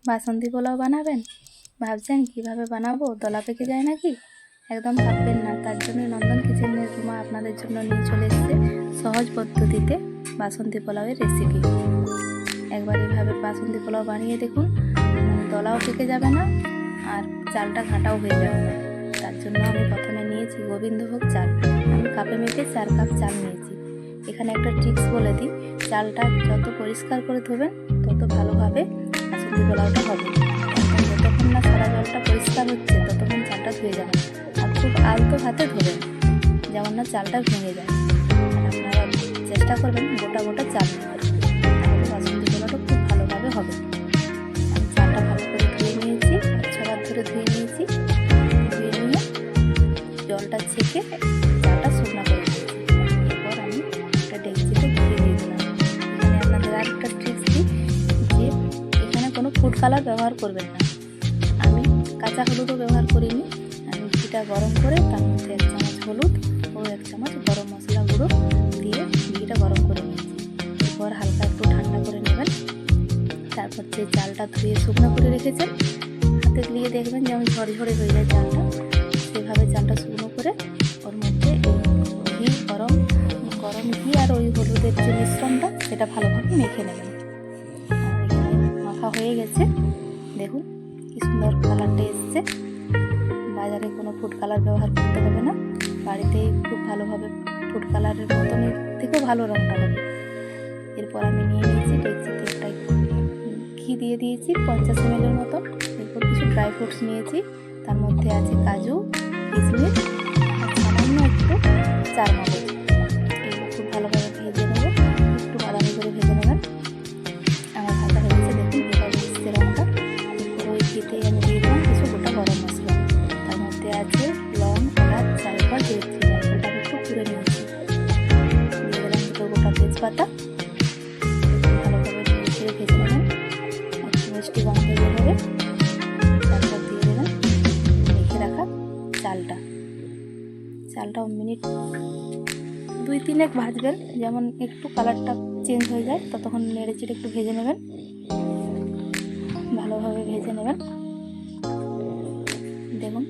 বাসন্তী পোলাও বানাবেন, ভাবছেন কিভাবে বানাবো, দলা পেকে যায় নাকি? একদম ভাববেন না। তার জন্য নন্দন কিচেনের রুমা আপনাদের জন্য নিয়ে চলে এসেছে সহজ পদ্ধতিতে বাসন্তী পোলাওয়ের রেসিপি। একবার এভাবে বাসন্তী পোলাও বানিয়ে দেখুন, দলাও পেকে যাবে না আর চালটা ঘাঁটাও হয়ে যাবে না। তার জন্য আমি প্রথমে নিয়েছি গোবিন্দভোগ চাল। আমি কাপে মেপে 4 কাপ চাল নিয়েছি। এখানে একটা ট্রিক্স বলে দিই, চালটা যত পরিষ্কার করে ধোবেন তত ভালোভাবে বাসন্তী পোলাওটা হবে। যতক্ষণ না সারা জলটা পরিষ্কার হচ্ছে ততক্ষণ চালটা ধুয়ে যাবে, আর খুব আলতো হাতে ধোবেন যেমন না চালটা ভেঙে যায়। আর আপনারা চেষ্টা করবেন গোটা গোটা চাল নেওয়ার, তাহলে বাসন্তী পোলাওটা খুব ভালোভাবে হবে। আমি চালটা ভালো করে ধুয়ে নিয়েছি, 6 বার ধরে ধুয়ে নিয়েছি। ধুয়ে নিয়ে জলটা ছেঁকে চালটা শুকনো করে দিয়েছি। এরপর আমি একটা ডেকচিতে ঘি দিয়ে দিলাম। এখানে আপনাদের আর একটা ট্রিক্স দিই যে এখানে কোনো ফুড কালার ব্যবহার করবেন না। আমি কাঁচা হলুদও ব্যবহার করিনি। আমি ঘিটা গরম করে তার মধ্যে 1 চামচ হলুদ ও 1 চামচ গরম মশলা গুঁড়ো দিয়ে ঘিটা গরম করে নিয়েছি। এরপর হালকা একটু ঠান্ডা করে নেবেন। তারপর যে চালটা ধুয়ে শুকনো করে রেখেছেন, হাতে দিয়ে দেখবেন যেমন ঝরঝরে হয়ে যায় চালটা, সেভাবে চালটা শুকনো করে ওর মধ্যে ঘি গরম ঘি আর ওই হলুদের যে মিশ্রণটা সেটা ভালোভাবে মেখে নেবেন। আর এখানে মাখা হয়ে গেছে, দেখুন কি সুন্দর কালারটা এসছে। বাজারে কোনো ফুড কালার ব্যবহার করতে হবে না, বাড়িতেই খুব ভালোভাবে ফুড কালারের মতনই থেকেও ভালো রঙটা হবে। এরপর আমি নিয়ে নিয়েছি ডেকচিতে একটা ঘি দিয়ে দিয়েছি 50 ml মতন। এরপর কিছু ড্রাই ফ্রুটস নিয়েছি, তার মধ্যে আছে কাজু, কিশমিশ আর সামান্য একটু চারমগজ। এগুলো খুব ভালোভাবে ভেজে নেব, একটু বাদামি করে ভেজে নেবেন। আমার ভাজা হয়ে গেছে, দেখুন এভাবে এসছে রঙটা। এরপর ওই ঘিতেই আমি দিয়ে দিলাম কিছু গোটা গরম মশলা। তার মধ্যে আছে লং, এলাচ, জায়ফল, জয়ত্রী। জায়ফলটা আমি একটু পুড়ে নিয়েছি। দিয়ে দিলাম দুটো গোটা তেজপাতা। ভালোভাবে ভেজে নেবেন, একটু মিষ্টি গন্ধ বের হবে। তারপর দিয়ে দেবেন মেখে রাখা চালটা মিনিট 2-3 ভাজবেন, যেমন একটু কালারটা চেঞ্জ হয়ে যায় ততক্ষণ নেড়ে চেড়ে একটু ভেজে নেবেন, ভালোভাবে ভেজে নেবেন। দেখুন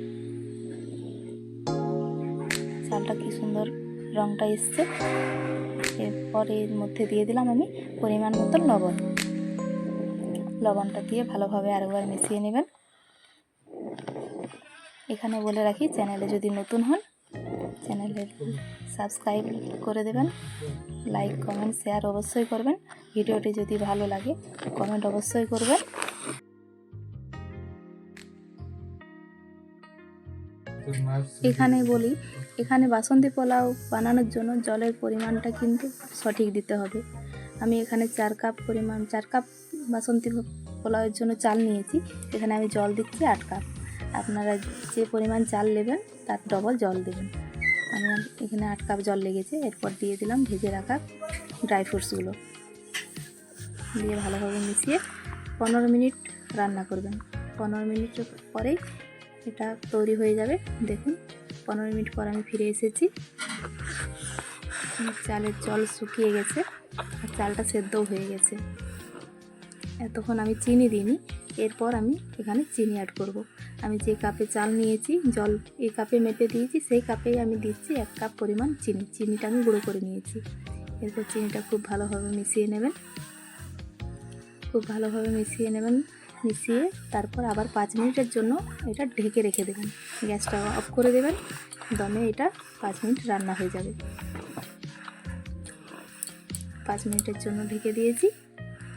চালটা কি সুন্দর রঙটা এসছে। এরপর এর মধ্যে দিয়ে দিলাম আমি পরিমাণ মতো লবণটা দিয়ে ভালোভাবে আরেকবার মিশিয়ে নেবেন। এখানে বলে রাখি, চ্যানেলে যদি নতুন হন চ্যানেলে সাবস্ক্রাইব করে দেবেন, লাইক কমেন্ট শেয়ার অবশ্যই করবেন। ভিডিওটি যদি ভালো লাগে কমেন্ট অবশ্যই করবেন। এখানে বলি, এখানে বাসন্তী পোলাও বানানোর জন্য জলের পরিমাণটা কিন্তু সঠিক দিতে হবে। আমি এখানে 4 কাপ বাসন্তী পোলাওয়ের জন্য চাল নিয়েছি। এখানে আমি জল দিচ্ছি 8 কাপ। আপনারা যে পরিমাণ চাল নেবেন তার ডবল জল দেবেন। আমি এখানে 8 কাপ জল লেগেছে। এরপর দিয়ে দিলাম ভেজে রাখা ড্রাই ফ্রুটসগুলো, দিয়ে ভালোভাবে মিশিয়ে 15 মিনিট রান্না করবেন। 15 মিনিটের পরেই এটা তৈরি হয়ে যাবে। দেখুন 15 মিনিট পর আমি ফিরে এসেছি। চালের জল শুকিয়ে গেছে আর চালটা সেদ্ধও হয়ে গেছে। এতক্ষণ আমি চিনি দিইনি। এরপর আমি এখানে চিনি অ্যাড করব। আমি যে কাপে চাল নিয়েছি, জল এই কাপে মেপে দিয়েছি, সেই কাপেই আমি দিচ্ছি 1 কাপ পরিমাণ চিনিটা আমি গুঁড়ো করে নিয়েছি। এরপর চিনিটা খুব ভালোভাবে মিশিয়ে নেবেন, মিশিয়ে তারপর আবার 5 মিনিটের জন্য এটা ঢেকে রেখে দেবেন। গ্যাসটা অফ করে দেবেন, দমে এটা 5 মিনিট রান্না হয়ে যাবে। 5 মিনিটের জন্য ঢেকে দিয়েছি।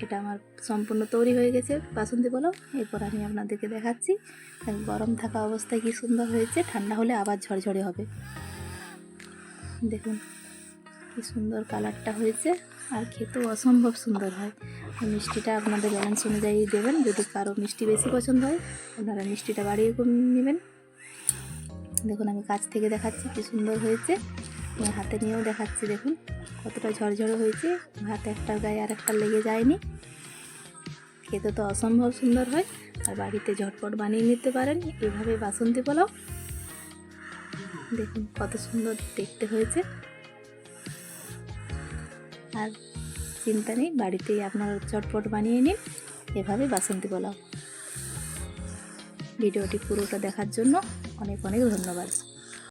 এটা আমার সম্পূর্ণ তৈরি হয়ে গেছে বাসন্তী পোলাও। এরপর আমি আপনাদেরকে দেখাচ্ছি গরম থাকা অবস্থায় কি সুন্দর হয়েছে, ঠান্ডা হলে আবার ঝরঝরে হবে। দেখুন কি সুন্দর কালারটা হয়েছে, আর খেতেও অসম্ভব সুন্দর হয়। মিষ্টিটা আপনাদের ব্যালেন্স অনুযায়ী দেবেন। যদি কারো মিষ্টি বেশি পছন্দ হয় আপনারা মিষ্টিটা বাড়িয়ে নেবেন। দেখুন আমি কাছ থেকে দেখাচ্ছি কি সুন্দর হয়েছে, আমি হাতে নিয়েও দেখাচ্ছি। দেখুন কতটা ঝরঝরে হয়েছে, হাতে একটার গায়ে আর একটা লেগে যায়নি। খেতে তো অসম্ভব সুন্দর হয়, আর বাড়িতে ঝটপট বানিয়ে নিতে পারেন এভাবে বাসন্তী পোলাও। দেখুন কত সুন্দর দেখতে হয়েছে। আর চিন্তা নেই, বাড়িতেই আপনারা ঝটপট বানিয়ে নিন। এভাবে বাসন্তী পোলাও। ভিডিওটি পুরোটা দেখার জন্য অনেক অনেক ধন্যবাদ।